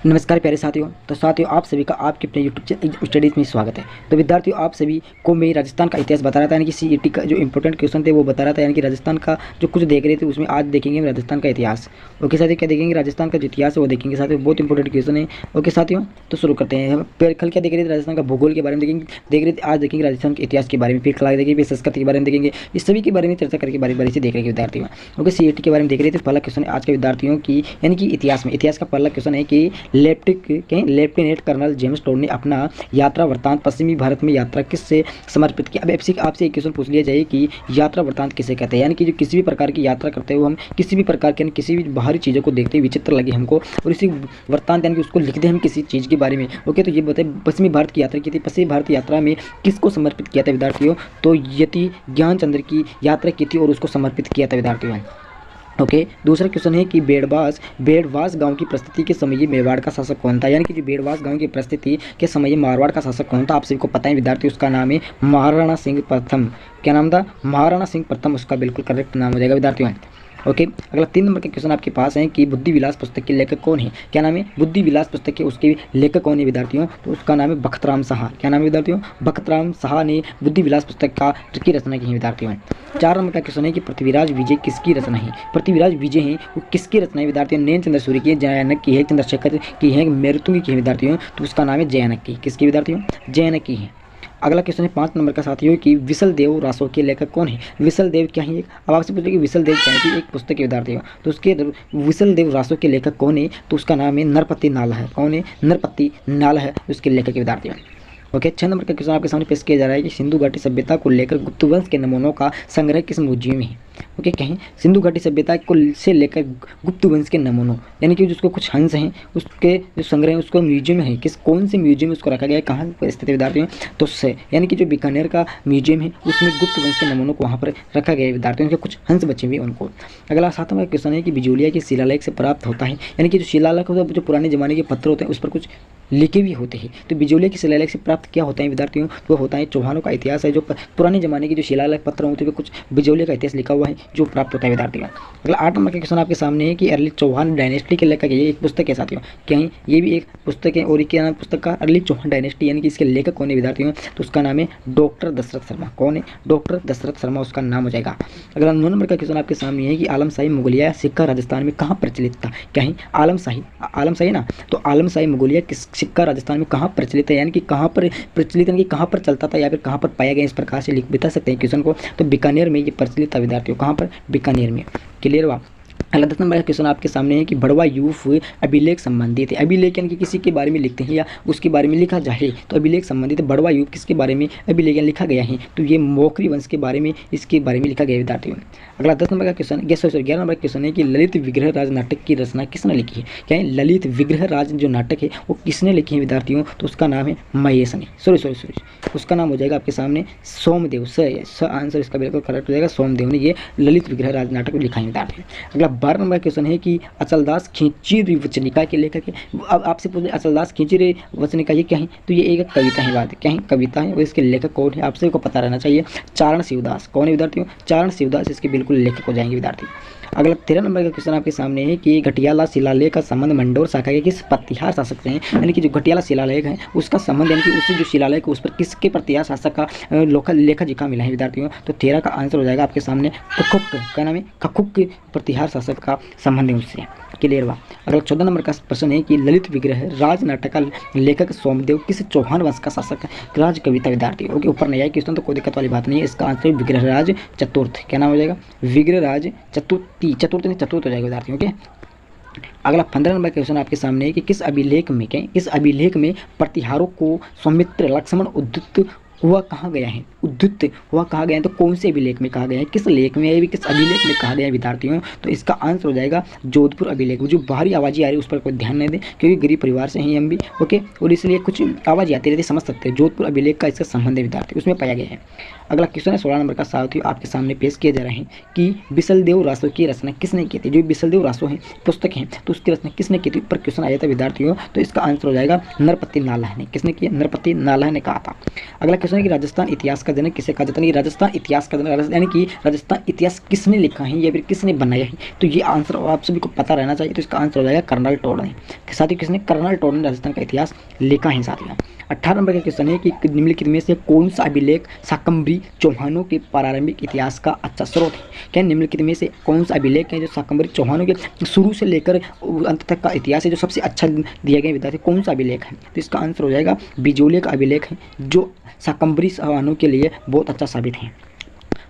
नमस्कार प्यारे साथियों। तो साथियों, आप सभी का आपके अपने यूट्यूब चैनल स्टडीज़ में स्वागत है। तो विद्यार्थियों, आप सभी को मैं राजस्थान का इतिहास बता रहा था, यानी कि सीईटी का जो इंपॉर्टेंट क्वेश्चन थे वो बता रहा था, यानी कि राजस्थान का जो कुछ देख रहे थे उसमें आज देखेंगे हम राजस्थान का इतिहास। ओके साथियों, क्या देखेंगे? राजस्थान का जो इतिहास है वो देखेंगे साथियों, बहुत इंपॉर्टेंट क्वेश्चन है। ओके साथियों, तो शुरू करते हैं। हम कल क्या देख रहे थे? राजस्थान का भूगोल के बारे में देख रहे थे। आज देखेंगे राजस्थान के इतिहास के बारे में, फिर कल देखेंगे संस्कृति के बारे में देखेंगे। इस सभी के बारे में चर्चा करके बारी बारी से देख रहे हैं विद्यार्थियों। ओके, सीईटी के बारे में देख रहे थे। पहला क्वेश्चन आज के विद्यार्थियों की, यानी कि इतिहास का पहला क्वेश्चन है कि लेफ्टिनेंट कर्नल जेम्स टोड ने अपना यात्रा वृत्तांत पश्चिमी भारत में यात्रा किससे समर्पित किया। अब आपसे एक क्वेश्चन पूछ लिया जाए कि यात्रा वृत्तांत किसे कहते हैं, यानी कि जो किसी भी प्रकार की यात्रा करते हुए हम किसी भी प्रकार के किसी भी बाहरी चीज़ों को देखते हुए विचित्र लगे हमको, और इसी वृत्तांत यानी कि उसको लिखते हैं हम किसी चीज़ के बारे में। ओके, तो ये बताइए पश्चिमी भारत की यात्रा की थी, पश्चिमी भारत की यात्रा में किसको समर्पित किया था विद्यार्थियों? तो यति ज्ञानचंद्र की यात्रा की थी और उसको समर्पित किया था विद्यार्थियों। ओके, दूसरा क्वेश्चन है कि बेड़वास गांव की परिस्थिति के समय ये मेवाड़ का शासक कौन था, यानी कि जो बेड़वास गांव की परिस्थिति के समय ये मारवाड़ का शासक कौन था? आप सभी को पता है विद्यार्थी, उसका नाम है महाराणा सिंह प्रथम। क्या नाम था? महाराणा सिंह प्रथम उसका बिल्कुल करेक्ट नाम हो जाएगा विद्यार्थियों। ओके, अगला 3 नंबर के क्वेश्चन आपके पास है कि बुद्धि विलास पुस्तक के लेखक कौन है? क्या नाम है? बुद्धि विलास पुस्तक के उसके लेखक कौन है विद्यार्थियों? तो उसका नाम है बख्तराम साहा। क्या नाम है विद्यार्थियों? बख्तराम साहा ने बुद्धि विलास पुस्तक की रचना की है विद्यार्थियों। 4 नंबर का क्वेश्चन है कि पृथ्वीराज विजय किसकी रचना है? पृथ्वीराज विजय है वो किसकी रचना है विद्यार्थियों? नैनचंद्र सूर्य की है, जयानक की है, चंद्रशेखर की है, मेरुतुंग की है विद्यार्थियों। तो उसका नाम है जयानक की। किसकी विद्यार्थियों? जयानक की है। अगला क्वेश्चन है 5 नंबर का साथियों कि विसलदेव रासो के लेखक कौन है? विसलदेव क्या है? अब आपसे पूछे कि विसलदेव क्या है कि एक पुस्तक के विद्यार्थियों, तो उसके विसलदेव रासो के लेखक कौन है? तो उसका नाम है नरपति नाला है। कौन है? नरपति नाला है उसके लेखक के विद्यार्थियों। ओके, 6 नंबर का क्वेश्चन आपके सामने पेश किया जा रहा है कि सिंधु घाटी सभ्यता को लेकर गुप्त वंश के नमूनों का संग्रह किस म्यूजियम में है? ओके, कहीं सिंधु घाटी सभ्यता को से लेकर गुप्त वंश के नमूनों, यानी कि जिसको कुछ हंस हैं उसके जो संग्रह है उसको म्यूजियम में है, कौन से म्यूजियम में उसको रखा गया है, कहाँ पर स्थित है विद्यार्थियों? तो से यानी कि जो बीकानेर का म्यूजियम है उसमें गुप्त वंश के नमूनों को वहाँ पर रखा गया है विद्यार्थियों। उनके कुछ हंस बचे हुए उनको। अगला 7 नंबर क्वेश्चन है कि बिजोलिया के शिलालेख से प्राप्त होता है, यानी कि जो शिलालेख होता है जो पुराने जमाने के पत्थर होते हैं उस पर कुछ लिखे भी होते हैं। तो बिजोलिया के शिलालेख से प्राप्त क्या होता है विद्यार्थियों? तो होता है चौहानों का इतिहास है, जो पुराने जमाने के जो शिलालेख पत्र होते हैं कुछ बिजोलिया का इतिहास लिखा हुआ है जो प्राप्त होता है विद्यार्थियों। अगला 8 नंबर का क्वेश्चन आपके सामने है कि अर्ली चौहान डायनेस्टी के लेखक ये एक पुस्तक है साथियों। क्या है? ये भी एक पुस्तक है, और क्या नाम पुस्तक का? अर्ली चौहान डायनेस्टी, यानी कि इसके लेखक कौन है विद्यार्थियों? तो उसका नाम है डॉक्टर दशरथ शर्मा। कौन है? डॉक्टर दशरथ शर्मा उसका नाम हो जाएगा। अगला 9 नंबर का क्वेश्चन आपके सामने है कि आलमशाही मुगलिया सिक्का राजस्थान में कहाँ प्रचलित था? क्या है? आलमशाही ना, तो आलमशाही मुगलिया सिक्का राजस्थान में कहाँ प्रचलित है, यानी कि कहाँ पर प्रचलित, यानी कि कहाँ पर चलता था या फिर कहाँ पर पाया गया, इस प्रकार से लिख बता सकते हैं क्वेश्चन को। तो बीकानेर में ये प्रचलित था विद्यार्थियों। कहाँ पर? बीकानेर में। क्लियर हुआ? अगला 10 नंबर का क्वेश्चन आपके सामने है कि बड़वा यूफ अभिलेख संबंधित है। अभिलेख यानी कि किसी के बारे में लिखते हैं या उसके बारे में लिखा जाए तो अभिलेख संबंधित है। बड़वा यूफ किसके बारे में अभिलेख लिखा गया है? तो ये मोकरी वंश के बारे में, इसके बारे में लिखा गया विद्यार्थियों। अगला 10 नंबर का क्वेश्चन 11 नंबर का क्वेश्चन है कि ललित विग्रह राज नाटक की रचना किसने लिखी है? क्या है? ललित विग्रह राज जो नाटक है वो किसने लिखी है विद्यार्थियों? तो उसका नाम है महेश ने। सॉरी उसका नाम हो जाएगा आपके सामने सोमदेव। आंसर इसका बिल्कुल करेक्ट हो जाएगा, सोमदेव ने ये ललित विग्रह राज नाटक लिखा है विद्यार्थियों। अगला 12 नंबर क्वेश्चन है कि अचलदास खींची वचनिका के लेखक है। अब आपसे पूछे अचलदास खींची वचनिका ये क्या है? तो ये एक कविता है बात, क्या है? कविता है, और इसके लेखक कौन है आप सभी को पता रहना चाहिए। चारण शिवदास। कौन है विद्यार्थियों? चारण शिवदास इसके बिल्कुल लेखक हो जाएंगे विद्यार्थी। अगला 13 नंबर का क्वेश्चन आपके सामने है कि घटियाला शिलालेख का संबंध मंडोर शाखा के किस प्रतिहार शासक से है? यानी कि जो घटियाला शिलालेख है उसका संबंध, यानी कि उससे जो शिलालेख उस पर किसके प्रतिहार शासक का लेखा जिका मिला है विद्यार्थियों? तो 13 का आंसर हो जाएगा आपके सामने ककुक। क्या नाम है? ककुक के प्रतिहार शासक का संबंध है उससे। क्लियर हुआ? अगला 14 नंबर का प्रश्न है कि ललित विग्रह राज नाटक का लेखक सोमदेव किस चौहान वंश का शासक राज कविता विद्यार्थी? ओके, ऊपर नहीं आया क्वेश्चन तो कोई दिक्कत वाली बात नहीं है। इसका आंसर विग्रहराज चतुर्थ। क्या नाम हो जाएगा? विग्रहराज चतुर्थ हो जाएगा विद्यार्थी। ओके, अगला 15 नंबर क्वेश्चन आपके सामने है कि किस अभिलेख में प्रतिहारों को सौमित्र लक्ष्मण उद्धृत हुआ कहा गया है? उद्धृत हुआ कहा गया है, तो कौन से अभिलेख में कहा गया है? किस लेख में है, किस अभिलेख में कहा गया है विद्यार्थियों? तो इसका आंसर हो जाएगा जोधपुर अभिलेख। जो बाहरी आवाज़ें आ रही है उस पर कोई ध्यान नहीं दें, क्योंकि गरीब परिवार से हैं हम भी। ओके, और इसलिए कुछ आवाज़ें आती रहती समझ सकते हैं। जोधपुर अभिलेख का इसका संबंध है विद्यार्थी, उसमें पाया गया है। अगला क्वेश्चन है 16 नंबर का साथियों आपके सामने पेश किए जा रहे हैं कि बिसलदेव रासो की रचना किसने की थी? जो बिसलदेव रासो है पुस्तक है तो उसकी रचना किसने की थी? ऊपर क्वेश्चन आया था विद्यार्थियों। तो इसका आंसर हो जाएगा नरपति नालाह ने। किसने किया? नरपति नालाह ने कहा था। अगला क्वेश्चन क्वेश्चन है कि राजस्थान इतिहास का जनक किसे कहा जाता है? राजस्थान इतिहास का जनक यानी कि राजस्थान इतिहास किसने लिखा है या फिर किसने बनाया है? तो ये आंसर आप सभी को पता रहना चाहिए। तो इसका आंसर हो जाएगा कर्नल टोड ने। साथियों किसने? कर्नल टोड ने राजस्थान का इतिहास लिखा है साथियों। 18 नंबर का क्वेश्चन है कि निम्नलिखित में से कौन सा अभिलेख शाकंभरी चौहानों के प्रारंभिक इतिहास का अच्छा स्रोत है? क्या निम्नलिखित में से कौन सा अभिलेख है जो शाकंभरी चौहानों के शुरू से लेकर अंत तक का इतिहास है जो सबसे अच्छा दिया गया विद्यार्थी? कौन सा अभिलेख है? तो इसका आंसर हो जाएगा बिजोले का अभिलेख है जो शाकंभरी चौहानों के लिए बहुत अच्छा साबित है।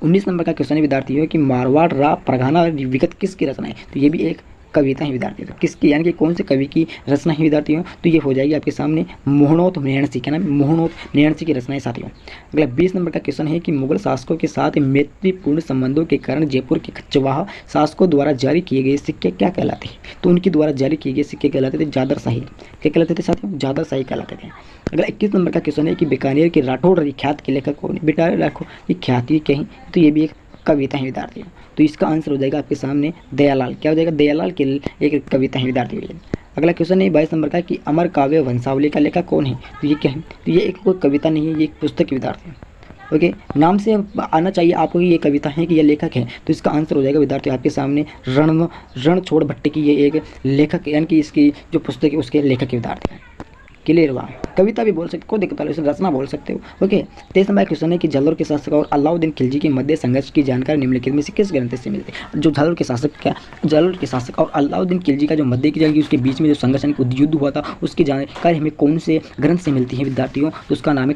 19 नंबर का क्वेश्चन है विद्यार्थियों कि मारवाड़ रा परगना विगत किसकी रचना है? तो ये भी एक कविता है विद्यार्थियों। किसकी यानी कि कौन से कवि की रचना है विद्यार्थियों? तो ये हो जाएगी आपके सामने मोहनोत नैणसी। क्या नाम है? मोहनोत नैणसी की रचना है साथियों। अगला 20 नंबर का क्वेश्चन है कि मुगल शासकों के साथ मैत्रीपूर्ण संबंधों के कारण जयपुर के खचवाहा शासकों द्वारा जारी किए गए सिक्के क्या कहलाते हैं? तो उनके द्वारा जारी किए गए सिक्के कहलाते थे जादरशाही। क्या कहलाते थे साथियों? जादरशाही कहलाते थे। अगला 21 नंबर का क्वेश्चन है कि बीकानेर के राठौड़ ख्यात के लेखक कौन है? बेटा राठौड़ की ख्याति क्या है? तो ये भी एक कविता है विद्यार्थियों। तो इसका आंसर हो जाएगा आपके सामने दयालाल। क्या हो जाएगा? दयालाल की एक कविता है विद्यार्थियों। अगला क्वेश्चन है 22 नंबर का कि अमर काव्य वंशावली का लेखक कौन है? तो ये क्या है? तो ये एक कोई कविता नहीं है, ये एक पुस्तक है विद्यार्थियों। ओके, नाम से आना चाहिए आपको ये कविता है कि ये लेखक है। तो इसका आंसर हो जाएगा विद्यार्थियों आपके सामने रणछोड़ भट्ट की ये एक लेखक यानी कि इसकी जो पुस्तक है उसके लेखक विद्यार्थी हैं। क्लियर हुआ? कविता भी बोल सकते, कोई दिक्कत नहीं, रचना बोल सकते हो। ओके, 23 नंबर क्वेश्चन है कि झालोर के शासक और अलाउद्दीन खिलजी के मध्य संघर्ष की जानकारी निम्नलिखित में से किस ग्रंथ से मिलती है? जो झालोर के शासक और अलाउद्दीन खिलजी का जो मध्य की जाएगी उसके बीच में जो संघर्ष युद्ध हुआ था उसकी जानकारी हमें कौन से ग्रंथ से मिलती है विद्यार्थियों? तो उसका नाम है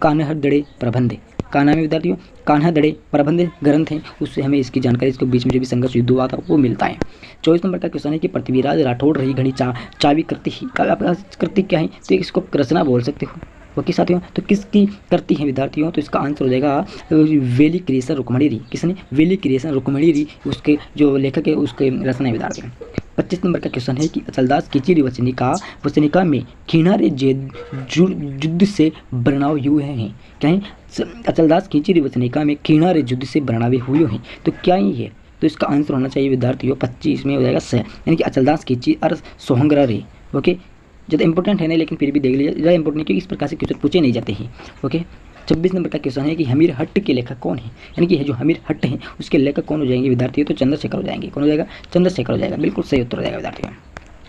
कान्हड़दड़े प्रबंध। का नाम है विद्यार्थियों? कान्हड़दड़े प्रबंध ग्रंथ है, उससे हमें इसकी जानकारी, इसके बीच में जो भी संघर्ष युद्ध हुआ था वो मिलता है। 24 नंबर का क्वेश्चन है कि पृथ्वीराज राठौड़ रही घड़ी चावी कृति क्या है? तो इसको रचना बोल सकते हो। ओके साथियों, तो किसकी करती है विद्यार्थियों? तो इसका आंसर हो जाएगा वेली क्रिएशन रुक्मणी री। किसने? वेली क्रिएशन रुक्मणी री उसके जो लेखक है उसके रचना है विद्यार्थियों। 25 नंबर का क्वेश्चन है कि अचलदास की चिर वचनिका में किनारे युद्ध से बर्नाव हुए हैं। क्या है? अचलदास की चिर वचनिका में किनारे युद्ध से बर्नावे हुए हैं। तो क्या ही है? तो इसका आंसर होना चाहिए विद्यार्थियों 25 में हो जाएगा स, यानी कि अचलदास की चिर सोहंगरा रे। ओके, ज़्यादा इंपॉर्टेंट है नहीं लेकिन फिर भी देख लीजिए, ज़्यादा इंपॉर्टेंट नहीं क्योंकि इस प्रकार से क्वेश्चन पूछे नहीं जाते हैं। ओके, 26 नंबर का क्वेश्चन है कि हमीर हट्ट के लेखक कौन है? यानी कि जो हमीर हट्ट है उसके लेखक कौन हो जाएंगे विद्यार्थियों? तो चंद्रशेखर हो जाएंगे। कौन हो जाएगा? चंद्रशेखर हो जाएगा। बिल्कुल सही उत्तर हो जाएगा विद्यार्थियों।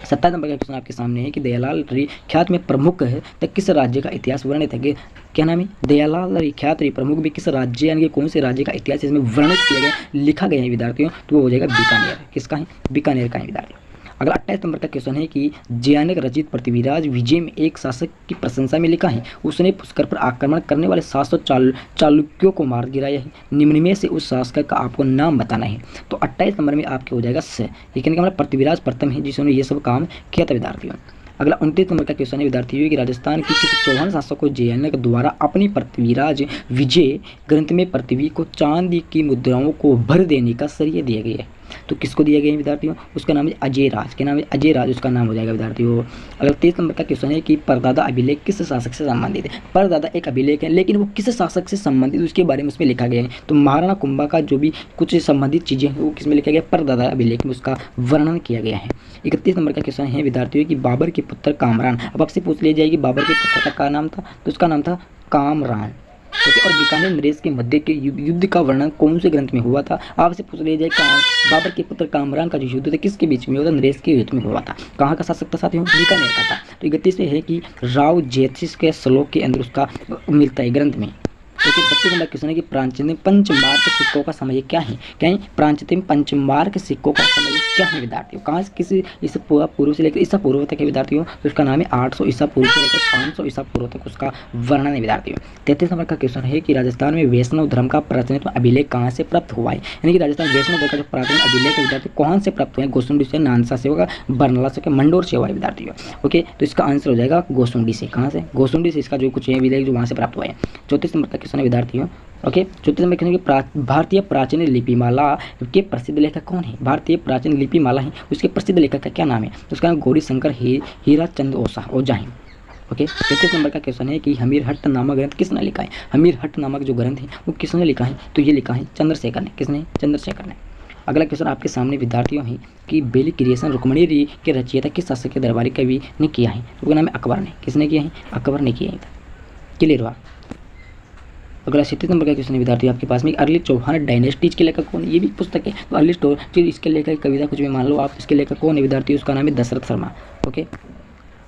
27 नंबर का क्वेश्चन आपके सामने है कि दयालाल री ख्यात में प्रमुख है तो किस राज्य का इतिहास वर्णित है? क्या नाम है? दयालाल री ख्यात री प्रमुख भी किस राज्य यानी कि कौन से राज्य का इतिहास इसमें वर्णित किया गया, लिखा गया है विद्यार्थियों? तो वो हो जाएगा बीकानेर। किसका है? बीकानेर का है विद्यार्थियों। अगला 28 नंबर का क्वेश्चन है कि जयानक रचित पृथ्वीराज विजय में एक शासक की प्रशंसा में लिखा है उसने पुष्कर पर आक्रमण करने वाले 700 चालुक्यों को मार गिराया है। निम्न में से उस शासक का आपको नाम बताना है। तो 28 नंबर में आपके हो जाएगा स, लेकिन हमारा पृथ्वीराज प्रथम है जिसने ये सब काम किया था विद्यार्थियों। अगला 29 नंबर का क्वेश्चन है विद्यार्थियों कि राजस्थान की किस चौहान शासक को जयानक द्वारा अपनी पृथ्वीराज विजय ग्रंथ में पृथ्वी को चांदी की मुद्राओं को भर देने का श्रेय दिया गया है? तो किसको दिया गया है विद्यार्थियों? उसका नाम है अजय राज। क्या नाम है? अजय राज उसका नाम हो जाएगा विद्यार्थियों। अगला 23 नंबर का क्वेश्चन है कि परदादा अभिलेख किस शासक से संबंधित है? परदादा एक अभिलेख है लेकिन वो किस शासक से संबंधित उसके बारे में उसमें लिखा गया है। तो महाराणा कुंभा का जो भी कुछ संबंधित चीज़ें हैं वो किसमें लिखा गया? परदादा अभिलेख में उसका वर्णन किया गया है। 31 नंबर का क्वेश्चन है विद्यार्थियों कि बाबर के पुत्र कामरान, अब आपसे पूछ लिया जाएगी बाबर के पुत्र का क्या नाम था? तो उसका नाम था कामरान। ओके, और बीकानेर नरेश के मध्य के युद्ध का वर्णन कौन से ग्रंथ में हुआ था? आपसे पूछ लिया जाए बाबर के पुत्र कामरान का जो युद्ध था किसके बीच में हुआ था? नरेश के युद्ध में हुआ था। कहाँ का शासक था साथियों? बीकानेर का था। तो 31 में है कि राव जेतसिस के श्लोक के अंदर उसका मिलता है ग्रंथ में। ओके, 32 नंबर क्वेश्चन है कि प्राचीन पंचमार्क सिक्कों का समय क्या है? क्या है? प्राचीन पंचमार्क सिक्कों का समय क्या है विद्यार्थियों? कहाँ से किसी इस पूर्व से लेकर ईसा पूर्व तक है विद्यार्थियों? तो उसका नाम है 800 ईसा पूर्व से लेकर 500 ईसा पूर्व तक उसका वर्णन है विद्यार्थियों। 33 नंबर का क्वेश्चन है कि राजस्थान में वैष्णव धर्म का प्राचीनतम अभिलेख कहाँ से प्राप्त हुआ है? यानी कि राजस्थान वैष्णव धर्म का जो प्राचीन अभिलेख है विद्यार्थियों कहाँ से प्राप्त हुआ है? गोसुंडी से, नानसा से होगा, बरनला से, मंडोर से हुआ है विद्यार्थियों। ओके, तो इसका आंसर हो जाएगा गोसुंडी से। कहाँ से? गोसुंडी से इसका जो कुछ है अभिलेख जो वहाँ से प्राप्त हुआ है। 34 नंबर का क्वेश्चन है विद्यार्थियों। ओके, 34 नंबर क्वेश्चन कि भारतीय प्राचीन लिपिमाला के प्रसिद्ध लेखक कौन है? भारतीय प्राचीन लिपिमाला है उसके प्रसिद्ध लेखक का क्या नाम है? तो उसका नाम गौरी शंकर हीरा चंद ओझा है। ओके, 33 नंबर का क्वेश्चन है कि हमीर हट्ट नामक ग्रंथ किसने लिखा है? हमीर हट्ट नामक जो ग्रंथ है वो किसने लिखा है? तो ये लिखा है चंद्रशेखर ने। किसने? चंद्रशेखर ने। अगला क्वेश्चन आपके सामने विद्यार्थियों है कि बेली क्रिएशन रुक्मणी री के रचयिता किस शासक के दरबारी कवि ने किया है? उसका नाम है अकबर ने। किसने किया है? अकबर ने किया है। क्लियर हुआ? अगला 37 नंबर का क्वेश्चन है विद्यार्थी आपके पास में, अर्ली चौहान डायनेस्टीज के लेखक कौन है? ये भी पुस्तक है, तो अर्ली चौहान इसके लेखक कविता कुछ भी मान लो आप, इसके लेखक कौन है विद्यार्थी? उसका नाम है दशरथ शर्मा। ओके,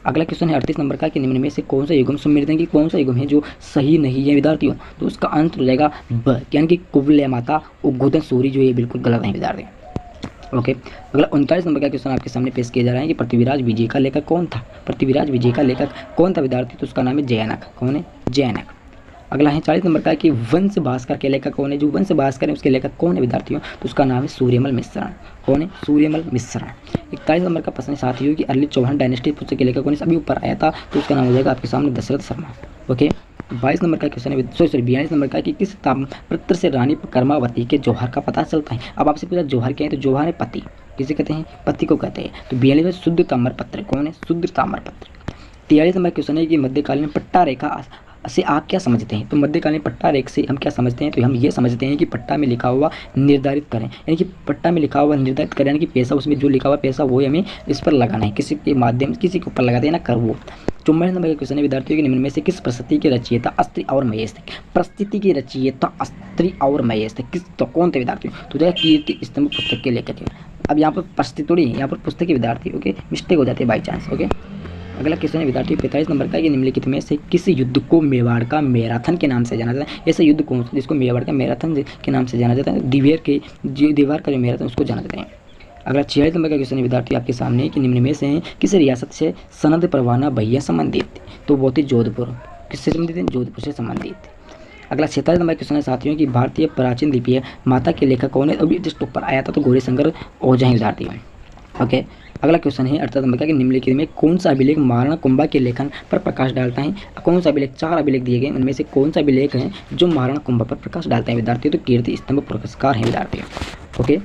अगला क्वेश्चन है 38 नंबर का कि निम्न में से कौन सा युग्म सम्मिलित है, कि कौन सा युग्म है जो सही नहीं है विद्यार्थियों? तो उसका आंसर हो जाएगा ब, यानी कि कुबले माता उद्गोधन सूरी, जो ये बिल्कुल गलत है विद्यार्थी। ओके, अगला 39 नंबर का क्वेश्चन आपके सामने पेश किया जा रहा है कि पृथ्वीराज विजय का लेखक कौन था? पृथ्वीराज विजय का लेखक कौन था विद्यार्थी? तो उसका नाम है जयानक। कौन है? जयानक। अगला है 40 नंबर का कि वंश भास्कर के लेखक कौन है? जो वंश भास्कर है उसके लेखक कौन है विद्यार्थियों? तो उसका नाम है सूर्यमल मिश्रण। कौन है? सूर्यमल मिश्रण। 41 नंबर का प्रश्न साथियों कि अर्ली चौहान डायनेस्टी पुस्तक के लेखक कौन है? अभी ऊपर आया था, तो उसका नाम हो जाएगा आपके सामने दशरथ शर्मा। ओके, 22 नंबर का क्वेश्चन है, 42 नंबर का कि किस ताम्रपत्र से रानी कर्मावती के जौहर का पता चलता है? अब आपसे पूछा जौहर क्या है, तो जौहर है पति। किसे कहते हैं? पति को कहते हैं। तो 42 में शुद्ध ताम्रपत्र। कौन है? शुद्ध ताम्रपत्र। 43 नंबर क्वेश्चन है कि मध्यकालीन पट्टा रेखा से आप क्या समझते हैं? तो मध्यकालीन पट्टा रेख से हम क्या समझते हैं? तो हम ये समझते हैं कि पट्टा में लिखा हुआ निर्धारित करें, यानी कि पट्टा में लिखा हुआ निर्धारित करें, यानी कि पैसा उसमें जो लिखा हुआ पैसा वो हमें इस पर लगाना है, किसी के माध्यम किसी के ऊपर लगा देना कर वो। 44 नंबर का क्वेश्चन है विद्यार्थियों के निम्न में से किस प्रस्तुति के रचयिता अस्त्री और महेश थे? प्रस्तुति के रचयिता अस्त्री और महेश थे, किस तो कौन थे विद्यार्थियों? तो जो कीर्ति स्तंभ पुस्तक के लेखक है। अब यहाँ पर प्रस्तुति थोड़ी है, यहाँ पर पुस्तक के विद्यार्थी। ओके, मिस्टेक हो जाती है बाई चांस। ओके, अगला क्वेश्चन है विद्यार्थी 45 नंबर का कि निम्नलिखित में से किस युद्ध को मेवाड़ का मैराथन के नाम से जाना जाता है? ऐसा युद्ध कौन सा जिसको मेवाड़ का मैराथन के नाम से जाना जाता है? दीवार का जो मैराथन उसको जाना जाता है। अगला 46 नंबर का क्वेश्चन है विद्यार्थी आपके सामने कि निम्न में से किस रियासत से सनद परवाना भैया संबंधित थे? तो वो थे जोधपुर। किससे संबंधित थे? जोधपुर से संबंधित थे। अगला 47 नंबर क्वेश्चन है साथियों की भारतीय प्राचीन लिपि माता के लेखक कौन है? अभी जस्ट ऊपर आया था, तो गौरीशंकर ओझा है विद्यार्थी। ओके, अगला क्वेश्चन है 38 नंबर का कि निम्नलिखित में कौन सा अभिलेख महाराणा कुंभा के लेखन पर प्रकाश डालता है? कौन सा अभिलेख? 4 अभिलेख दिए गए, उनमें से कौन सा अभिलेख है जो महाराणा कुंभा पर प्रकाश डालता है विद्यार्थियों? तो कीर्ति स्तंभ पुरस्कार है विद्यार्थियों। ओके,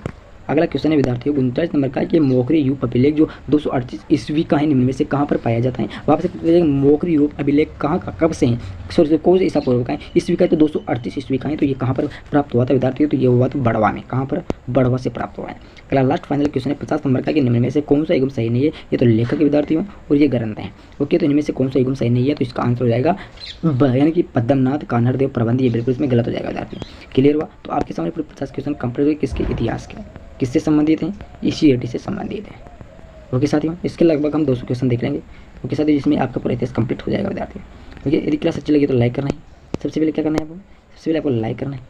अगला क्वेश्चन है विद्यार्थियों 39 नंबर का कि मोखरी यूप अभिलेख जो 238 ईस्वी का है, निम्न में से कहाँ पर पाया जाता है? वहाँ से मोखरी यूप अभिलेख कहाँ का, कब से है, सॉरी कौन से ईसा पूर्व का है? ईस्वी का तो 238 ईस्वी का है, तो ये कहाँ पर प्राप्त हुआ था विद्यार्थियों? तो ये हुआ था बड़वा में। कहाँ पर? बड़वा से प्राप्त हुआ है। अगला लास्ट फाइनल क्वेश्चन है 50 नंबर का कि निम्न में से कौन सा युग्म सही नहीं है? ये तो लेखक विद्यार्थियों और ये ग्रंथ है। ओके, तो इनमें से कौन सा युग्म सही नहीं है? तो इसका आंसर हो जाएगा ब, यानी कि पद्मनाथ कान्हड़देव प्रबंध, ये बिल्कुल इसमें गलत हो जाएगा विद्यार्थियों। क्लियर हुआ? तो आपके सामने पूरे 50 क्वेश्चन कंप्लीट हुए। किसके? इतिहास के। किससे संबंधित हैं? ECET से संबंधित है। ओके साथियों, इसके लगभग हम 200 क्वेश्चन देख लेंगे। ओके साथियों, जिसमें आपका पूरा इतिहास कंप्लीट हो जाएगा विद्यार्थी। ओके, यदि क्लास अच्छी लगी तो लाइक करना है। सबसे पहले क्या करना है आपको? सबसे पहले आपको लाइक करना है,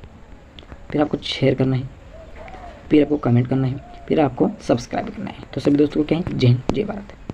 फिर आपको शेयर करना है, फिर आपको कमेंट करना है, फिर आपको सब्सक्राइब करना है। तो सभी दोस्तों को कहें जय हिंद, जय भारत।